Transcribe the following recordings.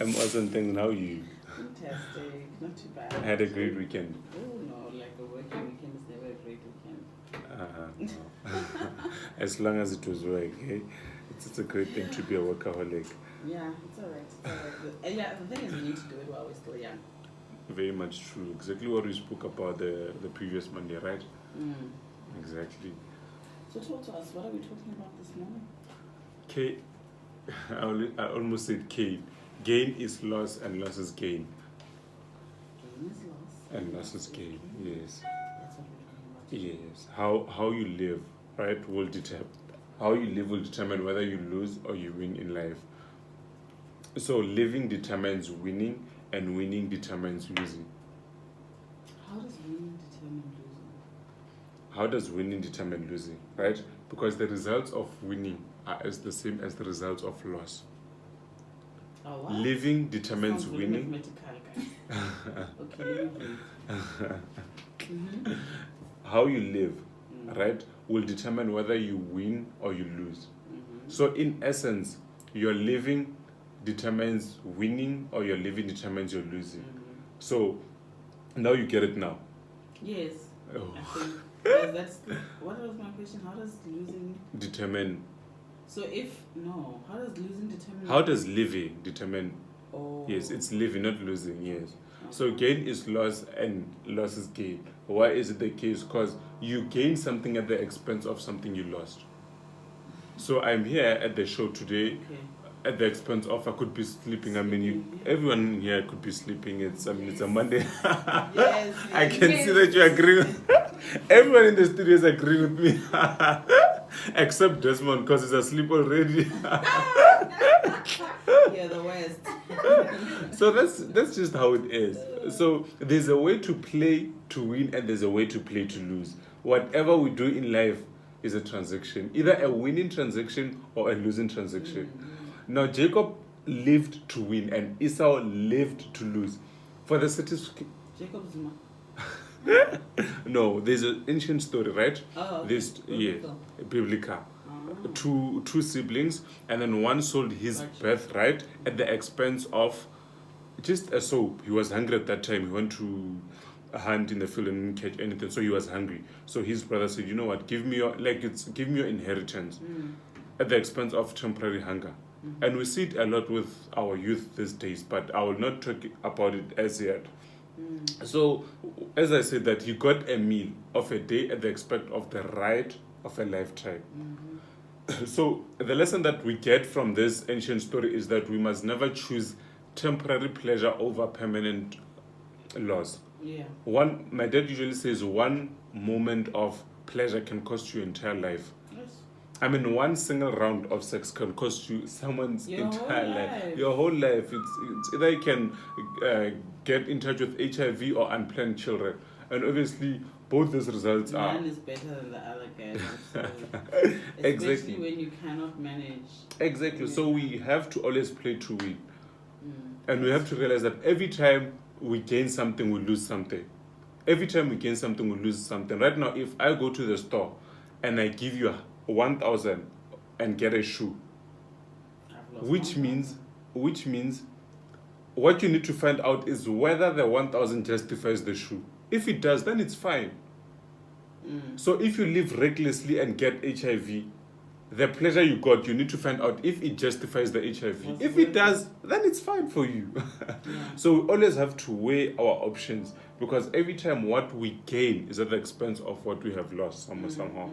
I'm awesome, thanks. How are you? Fantastic, not too bad. I had a great weekend. Oh no, like a working weekend is never a great weekend. No. As long as it was work, eh? It's a great thing to be a workaholic. Yeah, it's alright. It's alright. Yeah, the thing is, we need to do it while we're still young. Very much true. Exactly what we spoke about the previous Monday, right? Exactly. So talk to us. What are we talking about this morning? K. I almost said K. Gain is loss and loss is gain. Gain is loss. And loss is gain. Yes. That's what we're talking about. Yes. How you live, right, will determine how you live will determine whether you lose or you win in life. So living determines winning, and winning determines losing. How does winning determine losing? How does winning determine losing, right? Because the results of winning are as the same as the results of loss. Oh, what? Living determines Sounds really winning. mathematical, guys. Okay, let me breathe. How you live, right, will determine whether you win or you lose. So in essence, your living determines winning or your living determines your losing. So now you get it now. Yes. Oh. I think what was my question? How does losing Determine. So how does losing determine? How does living determine? Oh. Yes, it's living, not losing. Yes. So gain is loss and loss is gain. Why is it the case? Because you gain something at the expense of something you lost. So I'm here at the show today at the expense of I could be sleeping. I mean, everyone here could be sleeping. It's a Monday. Yes, I can see that you agree. Everyone in the studio is agreeing with me, except Desmond because he's asleep already. You're the worst. So that's just how it is. So there's a way to play to win and there's a way to play to lose. Whatever we do in life is a transaction, either a winning transaction or a losing transaction. Now Jacob lived to win and Esau lived to lose. For the certificate. Jacob Zuma. No, there's an ancient story, right? Oh, okay. This biblical. Two siblings, and then one sold his birthright at the expense of just a soap. He was hungry at that time. He went to hunt in the field and didn't catch anything, so he was hungry. So his brother said, "You know what? Give me your inheritance at the expense of temporary hunger." And we see it a lot with our youth these days, but I will not talk about it as yet. So, as I said, that you got a meal of a day at the expense of the right of a lifetime. So the lesson that we get from this ancient story is that we must never choose temporary pleasure over permanent loss. Yeah. My dad usually says one moment of pleasure can cost you entire life. Yes. I mean, one single round of sex can cost you someone's entire life. Your whole life. It's either you can get in touch with HIV or unplanned children. And obviously, both these results are... One is better than the other guy. Exactly. Especially when you cannot manage. Exactly. So we have to always play to win. And we have to realize that every time we gain something, we lose something. Every time we gain something, we lose something. Right now, if I go to the store and I give you 1,000 and get a shoe, which means what you need to find out is whether the 1,000 justifies the shoe. If it does, then it's fine. So if you live recklessly and get HIV, the pleasure you got, you need to find out if it justifies the HIV. If it does, then it's fine for you. So we always have to weigh our options, because every time what we gain is at the expense of what we have lost somehow.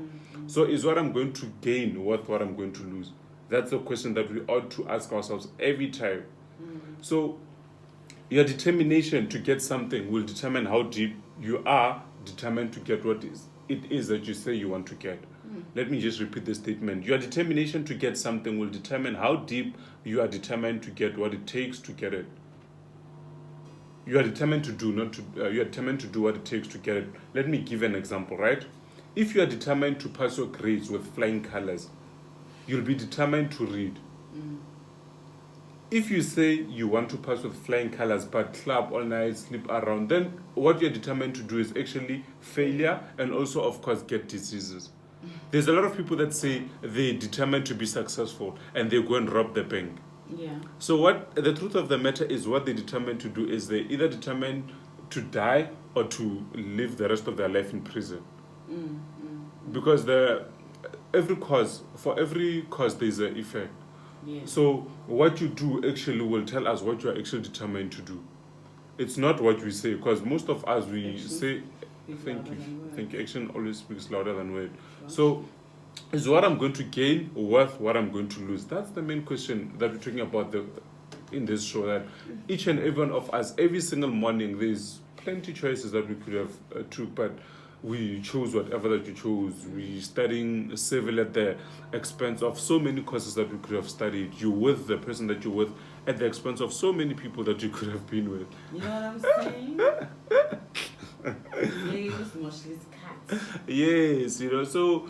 So is what I'm going to gain worth what I'm going to lose? That's the question that we ought to ask ourselves every time. So your determination to get something will determine how deep you are determined to get what it is that you say you want to get. Let me just repeat the statement. Your determination to get something will determine how deep you are determined to get what it takes to get it. You are determined to do, you are determined to do what it takes to get it. Let me give an example, right? If you are determined to pass your grades with flying colors, you'll be determined to read. If you say you want to pass with flying colors but club all night, sleep around, then what you're determined to do is actually failure and also, of course, get diseases. There's a lot of people that say they're determined to be successful and they go and rob the bank. Yeah. So what the truth of the matter is, what they determine to do is they either determine to die or to live the rest of their life in prison. Because for every cause there's an effect. Yes. So what you do actually will tell us what you are actually determined to do. It's not what we say, because most of us we Actions say speak thank louder you. than words. Thank you. Action always speaks louder than word. Gosh. So is what I'm going to gain worth what I'm going to lose? That's the main question that we're talking about in this show. That each and every one of us, every single morning, there's plenty choices that we could have took, but we chose whatever that you chose. We studying civil at the expense of so many courses that we could have studied. You with the person that you're with at the expense of so many people that you could have been with. You know what I'm saying? Yes, Moshley's cat. Yes, so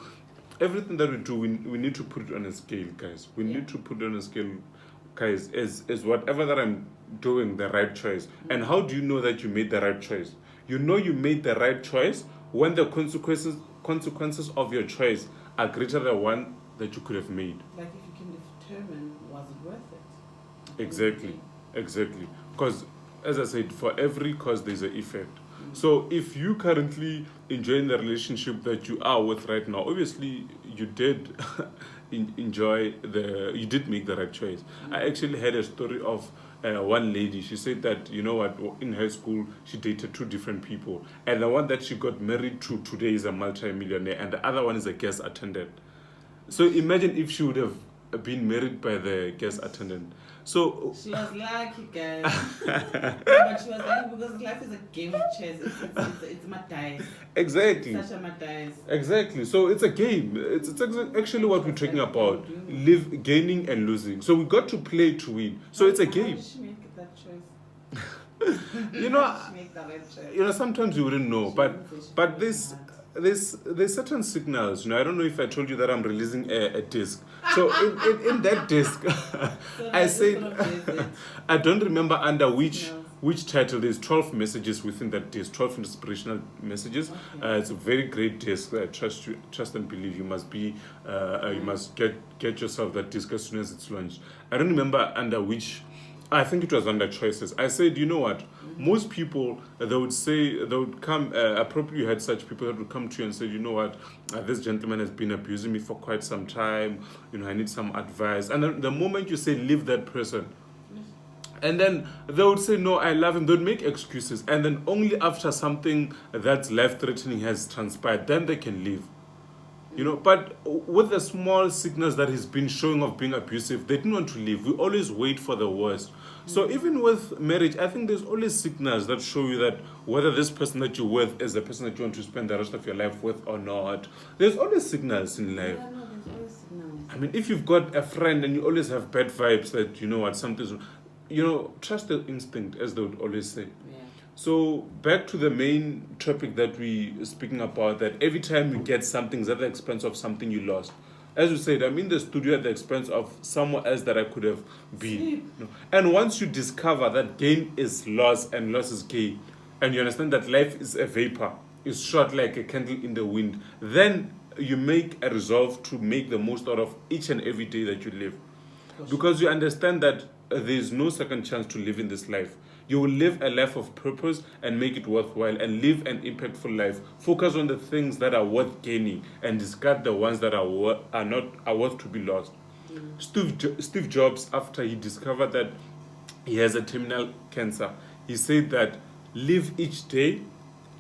everything that we do, we need to put it on a scale, guys. We Yeah. need to put it on a scale, guys. Is whatever that I'm doing the right choice? And how do you know that you made the right choice? You know you made the right choice when the consequences of your choice are greater than one that you could have made. Like if you can determine, was it worth it? Exactly. Because, as I said, for every cause there's an effect. So if you currently enjoying the relationship that you are with right now, obviously you did you did make the right choice. I actually had a story of one lady. She said that, you know what, in high school she dated two different people, and the one that she got married to today is a multi-millionaire, and the other one is a guest attendant. So imagine if she would have been married by the guest attendant. So She was lucky, guys. But she was lucky because life is a game of chess. It's Matthijs. exactly. Such a Matthijs. Exactly. So it's a game. It's actually what we're talking about. Gaining and losing. So we got to play to win. So it's a How game. did she make that choice? You know, How did she make that right choice? sometimes you wouldn't know, She but didn't say she but worked this hard. there's certain signals. I don't know if I told you that I'm releasing a disc. So in that disc, So I that said sort of is it. I don't remember under which Signals. which title. There's 12 messages within that disc, 12 inspirational messages. Okay. It's a very great disc. Trust and believe. You must be you must get yourself that disc as soon as it's launched. I don't remember under which. I think it was under choices. I said, you know what? Most people, they would come, probably you had such people that would come to you and say, you know what, this gentleman has been abusing me for quite some time. I need some advice. And then the moment you say, leave that person, and then they would say, no, I love him. They would make excuses. And then only after something that's life-threatening has transpired, then they can leave. But with the small signals that he's been showing of being abusive, they didn't want to leave. We always wait for the worst. So even with marriage, I think there's always signals that show you that whether this person that you're with is the person that you want to spend the rest of your life with or not. There's always signals in life. Yeah, no, there's always signals. I mean, if you've got a friend and you always have bad vibes that, something's, trust the instinct, as they would always say. Yeah. So back to the main topic that we speaking about, that every time you get something is at the expense of something you lost. As you said, I'm in the studio at the expense of someone else that I could have been. And once you discover that gain is loss and loss is gain, and you understand that life is a vapor, it's short like a candle in the wind, then you make a resolve to make the most out of each and every day that you live. Because you understand that there is no second chance to live in this life. You will live a life of purpose and make it worthwhile and live an impactful life. Focus on the things that are worth gaining and discard the ones that are worth to be lost. Steve Jobs, after he discovered that he has a terminal cancer, he said that live each day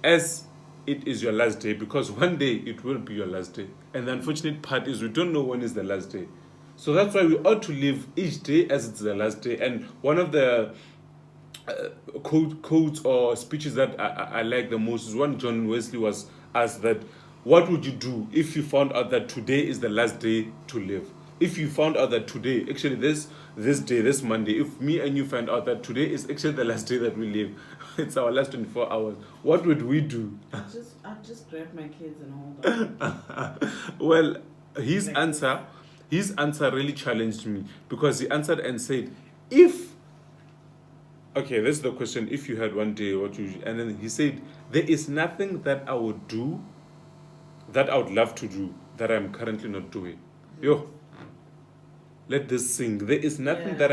as it is your last day, because one day it will be your last day. And the unfortunate part is we don't know when is the last day. So that's why we ought to live each day as it's the last day. And one of the quotes or speeches that I like the most is one John Wesley was asked that, what would you do if you found out that today is the last day to live? If you found out that today, actually this day, this Monday, if me and you find out that today is actually the last day that we live, it's our last 24 hours, what would we do? I'd just grab my kids and hold on. Well, his answer really challenged me, because he answered and said, okay, this is the question. If you had one day, and then he said, there is nothing that I would do, that I would love to do, that I'm currently not doing. let this sink. There is nothing Yeah.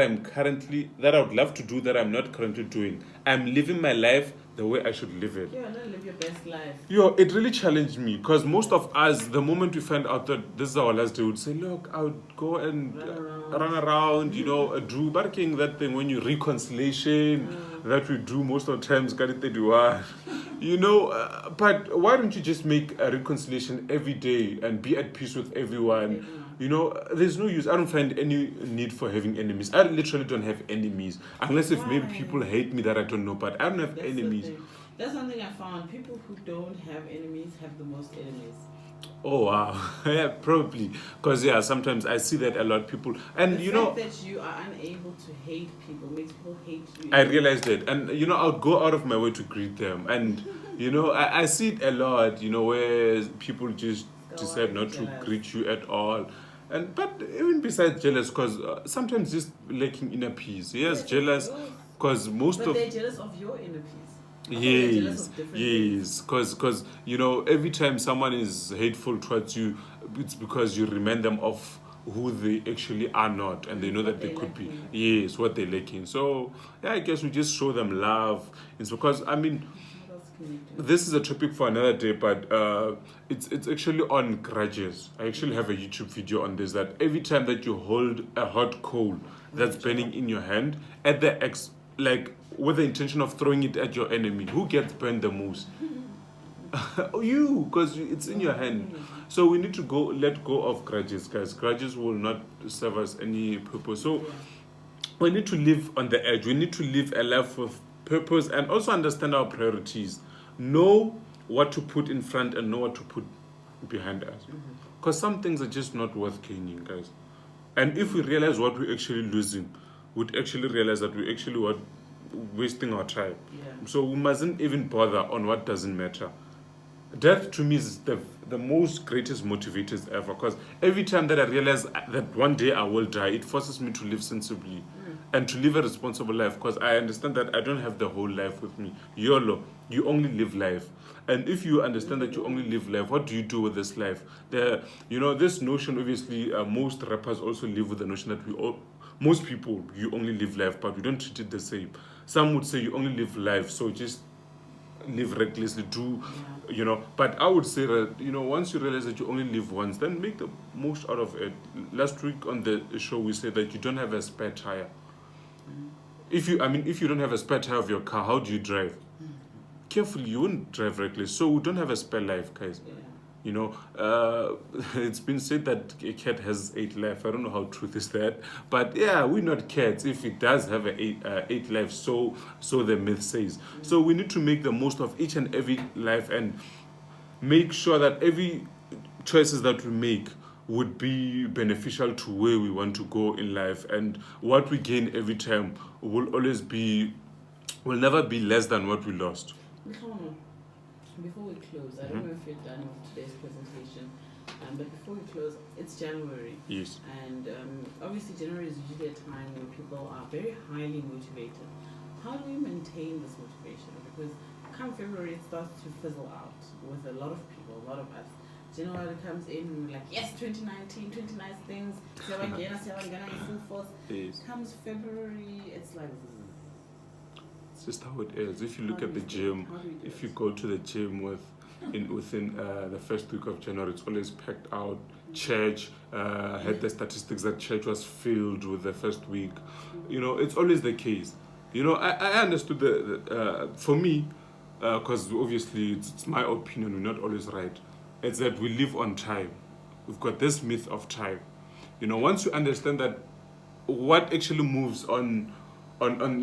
that I would love to do that I'm not currently doing. I'm living my life the way I should live it. Yeah, no, live your best life. It really challenged me because most of us, the moment we find out that this is our last day, would say, look, I would go and run around, do barking that thing when you reconciliation that we do most of the times, but why don't you just make a reconciliation every day and be at peace with everyone? There's no use. I don't find any need for having enemies. I literally don't have enemies. Unless if maybe people hate me that I don't know, but I don't have That's enemies. That's one thing I found. People who don't have enemies have the most enemies. Oh, wow. Yeah, probably. Because, sometimes I see that a lot of people. And, The fact that you are unable to hate people makes people hate you. I realized it. And, I'll go out of my way to greet them. And, I see it a lot, where people just decide not to greet you at all. But even besides jealous, because sometimes just lacking inner peace. Yes, jealous, because But they're jealous of your inner peace. Yes, because every time someone is hateful towards you, it's because you remind them of who they actually are not, and they know that they could be. Yes, what they're lacking. So I guess we just show them love. It's because this is a topic for another day, but it's actually on grudges. I actually have a YouTube video on this. That every time that you hold a hot coal that's burning in your hand at the with the intention of throwing it at your enemy, who gets burned the most? You, because it's in your hand. So we need to let go of grudges, guys. Grudges will not serve us any purpose. So we need to live on the edge. We need to live a life with purpose and also understand our priorities. Know what to put in front and know what to put behind us. Because some things are just not worth gaining, guys. And if we realize what we're actually losing, we'd actually realize that we actually wasting our time. So we mustn't even bother on what doesn't matter. Death to me is the most greatest motivators ever, because every time that I realize that one day I will die, it forces me to live sensibly and to live a responsible life, because I understand that I don't have the whole life with me. YOLO, you only live life. And if you understand that you only live life, what do you do with this life? This notion, obviously, most rappers also live with the notion that most people, you only live life, but we don't treat it the same. Some would say you only live life, so just live recklessly, but I would say that, once you realize that you only live once, then make the most out of it. Last week on the show, we said that you don't have a spare tire. If you don't have a spare tire of your car, how do you drive? Carefully, you wouldn't drive reckless. So we don't have a spare life, guys. It's been said that a cat has 8 lives. I don't know how truth is that, but we're not cats. If it does have 8 lives, so the myth says. So we need to make the most of each and every life and make sure that every choices that we make would be beneficial to where we want to go in life, and what we gain every time will never be less than what we lost. Before we close, I don't know if you're done with today's presentation, but before we close, it's January. Yes. And obviously January is usually a time when people are very highly motivated. How do we maintain this motivation? Because come February, it starts to fizzle out with a lot of people, a lot of us. January comes in and we're like, yes, 2019, 20 nice things, Siyabangena in full force. Yes. Comes February, it's like... It's just how it is. If you look at the gym, if you go to the gym within the first week of January, it's always packed out. Church had the statistics that church was filled with the first week. It's always the case. I understood for me, because obviously it's my opinion, we're not always right. It's that we live on time. We've got this myth of time. Once you understand that what actually moves on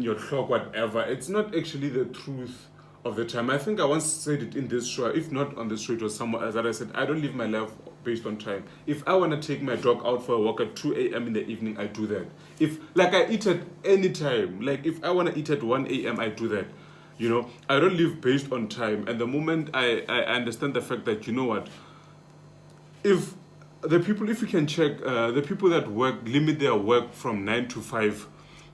your clock, whatever, it's not actually the truth of the time. I think I once said it in this show, if not on this show, it was somewhere else, that I said I don't live my life based on time. If I want to take my dog out for a walk at 2 a.m. in the evening, I do that. If I eat at any time, if I want to eat at 1 a.m., I do that. I don't live based on time. And the moment I understand the fact that, if you can check, the people that limit their work from 9 to 5,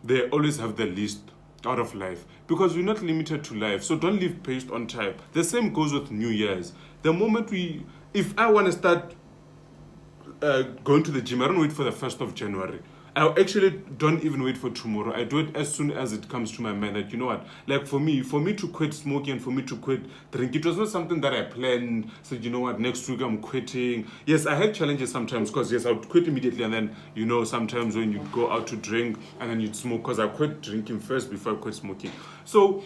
they always have the least out of life, because we're not limited to life. So don't live based on time. The same goes with New Year's. The moment if I want to start going to the gym, I don't wait for the 1st of January. I actually don't even wait for tomorrow. I do it as soon as it comes to my mind that, you know what, like for me to quit smoking and for me to quit drinking, it was not something that I planned, said, you know what, next week I'm quitting. Yes, I had challenges sometimes because, yes, I would quit immediately and then, you know, sometimes when you go out to drink and then you'd smoke, because I quit drinking first before I quit smoking. So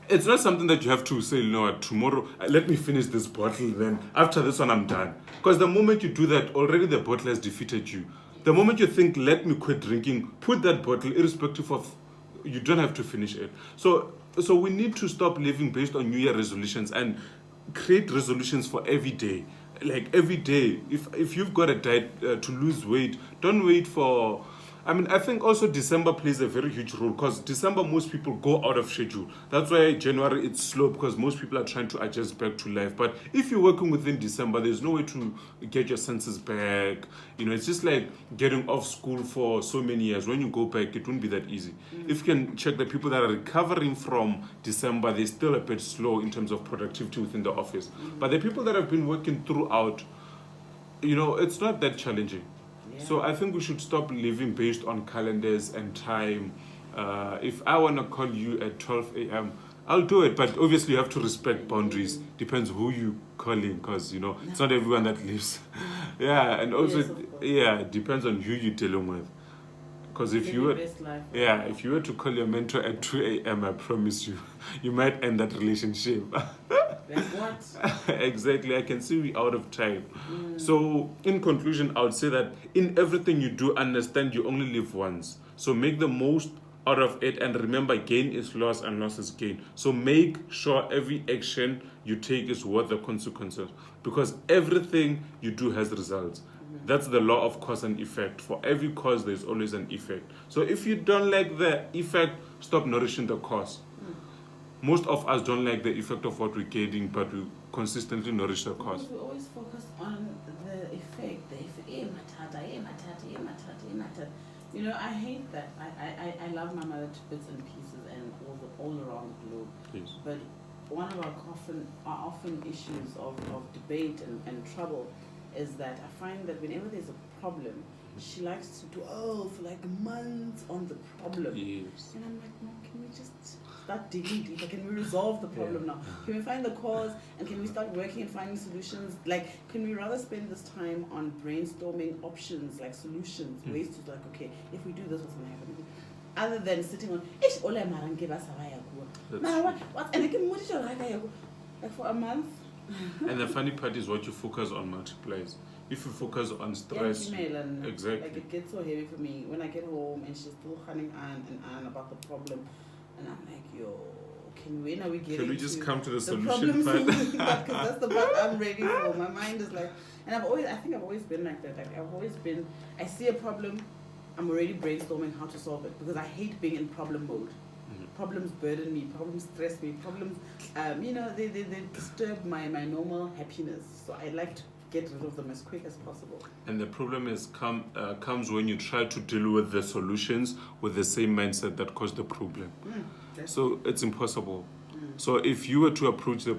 it's not something that you have to say, you know what, tomorrow, let me finish this bottle, then after this one I'm done. Because the moment you do that, already the bottle has defeated you. The moment you think, let me quit drinking, put that bottle, irrespective of, you don't have to finish it. So we need to stop living based on New Year resolutions and create resolutions for every day. Like every day, if you've got a diet to lose weight, don't wait for. I think also December plays a very huge role because December most people go out of schedule. That's why January it's slow because most people are trying to adjust back to life. But if you're working within December, there's no way to get your senses back. You know, it's just like getting off school for so many years. When you go back, it won't be that easy. If you can check the people that are recovering from December, they're still a bit slow in terms of productivity within the office. But the people that have been working throughout, you know, it's not that challenging. So I think we should stop living based on calendars and time. If I want to call you at 12 a.m., I'll do it. But obviously you have to respect boundaries. Depends who you calling because, you know, it's not everyone that lives. And also, it depends on who you're dealing with. Because if you were to call your mentor at 2 a.m., I promise you, you might end that relationship. Like what? Exactly. I can see we're out of time. So, in conclusion, I would say that in everything you do, understand you only live once. So, make the most out of it and remember, gain is loss and loss is gain. So, make sure every action you take is worth the consequences because everything you do has results. That's the law of cause and effect. For every cause, there's always an effect. So, if you don't like the effect, stop nourishing the cause. Most of us don't like the effect of what we're getting, but we consistently nourish the cause. We always focus on the effect. You know, I hate that. I love my mother to bits and pieces and all around the globe. Yes. But one of our often issues of debate and trouble is that I find that whenever there's a problem, she likes to dwell for like months on the problem. Yes. And I'm like, no, can we just start digging deeper? Can we resolve the problem now? Can we find the cause and can we start working and finding solutions? Like, can we rather spend this time on brainstorming options, like solutions, ways to like, okay, if we do this, what's going to happen? Other than sitting on, like for a month. And the funny part is what you focus on multiplies. If you focus on stress, exactly. Like it gets so heavy for me when I get home and she's still hunting on about the problem, and I'm like, yo, can we just come to the solution part? Because that's the part I'm ready for. My mind is like, and I think I've always been like that. Like I see a problem, I'm already brainstorming how to solve it because I hate being in problem mode. Problems burden me, problems stress me, problems, they disturb my normal happiness. So I like to get rid of them as quick as possible. And the problem is comes when you try to deal with the solutions with the same mindset that caused the problem. So it's impossible. So if you were to approach a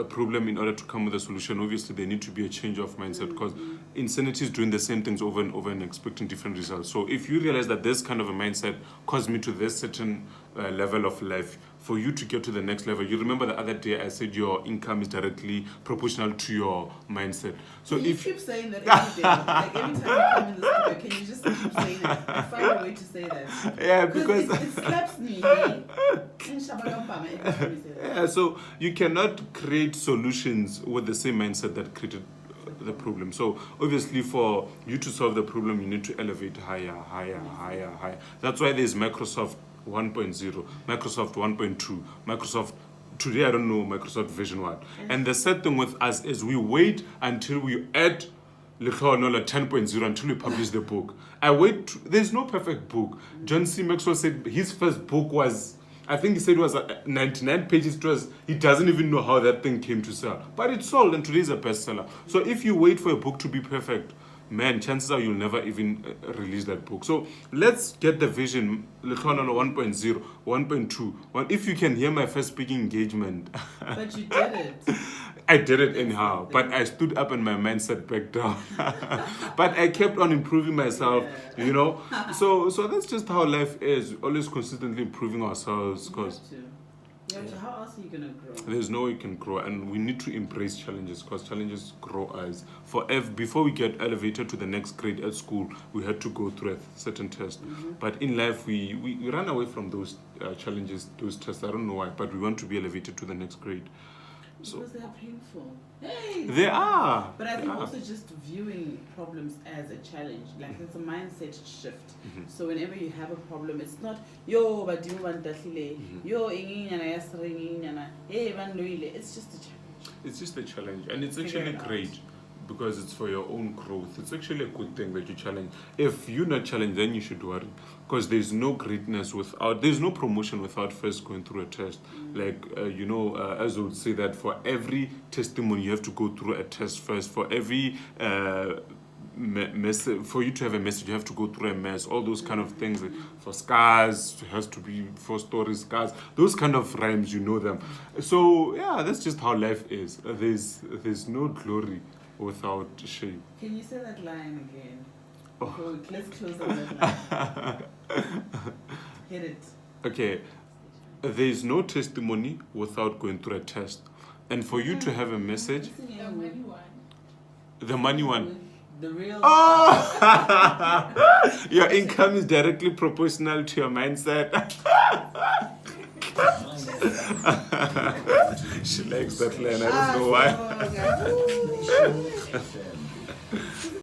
problem in order to come with a solution, obviously there need to be a change of mindset because insanity is doing the same things over and over and expecting different results. So if you realize that this kind of a mindset caused me to this certain level of life, for you to get to the next level, you remember the other day I said your income is directly proportional to your mindset. So you keep saying that every day, like every time you come in the studio, can you just keep saying it? I find a way to say that. Yeah, because it slaps me. Yeah, so you cannot create solutions with the same mindset that created the problem. So obviously for you to solve the problem, you need to elevate higher. That's why there's Microsoft 1.0, Microsoft 1.2, Microsoft, today I don't know Microsoft version 1. And the sad thing with us is we wait until we add Lehlohonolo 10.0 until we publish the book. There's no perfect book. John C. Maxwell said his first book was, I think he said it was 99 pages. He doesn't even know how that thing came to sell. But it sold and today is a bestseller. So if you wait for a book to be perfect, man, chances are you'll never even release that book. So let's get the vision, Lehlohonolo 1.0, 1.2. If you can hear my first speaking engagement. But you did it. I did it anyhow, but I stood up and my mindset back down. But I kept on improving myself, you know. So that's just how life is. Always consistently improving ourselves, because how else are you gonna grow? there's no way you can grow, and we need to embrace challenges, because challenges grow us. Before we get elevated to the next grade at school, we had to go through a certain test. But in life, we run away from those challenges, those tests. I don't know why, but we want to be elevated to the next grade. Because they are painful. Hey! They are. But I think also just viewing problems as a challenge, like it's a mindset shift. So whenever you have a problem, it's not yo but you want yo it's just a challenge. It's just a challenge, and it's actually great because it's for your own growth. It's actually a good thing that you challenge. If you're not challenged, then you should worry, because there's no greatness there's no promotion without first going through a test. Like as I would say that for every testimony you have to go through a test first. For every for you to have a message, you have to go through a mess. All those kind of things. For scars, it has to be for stories, scars. Those kind of rhymes, you know them. So yeah, that's just how life is. There's no glory without shame. Can you say that line again? Oh. Let's close on that line. Hit it. Okay. There is no testimony without going through a test. And for you to have a message... The money one. The money one. The real... Oh! Your income is directly proportional to your mindset. She likes that line. I don't know why.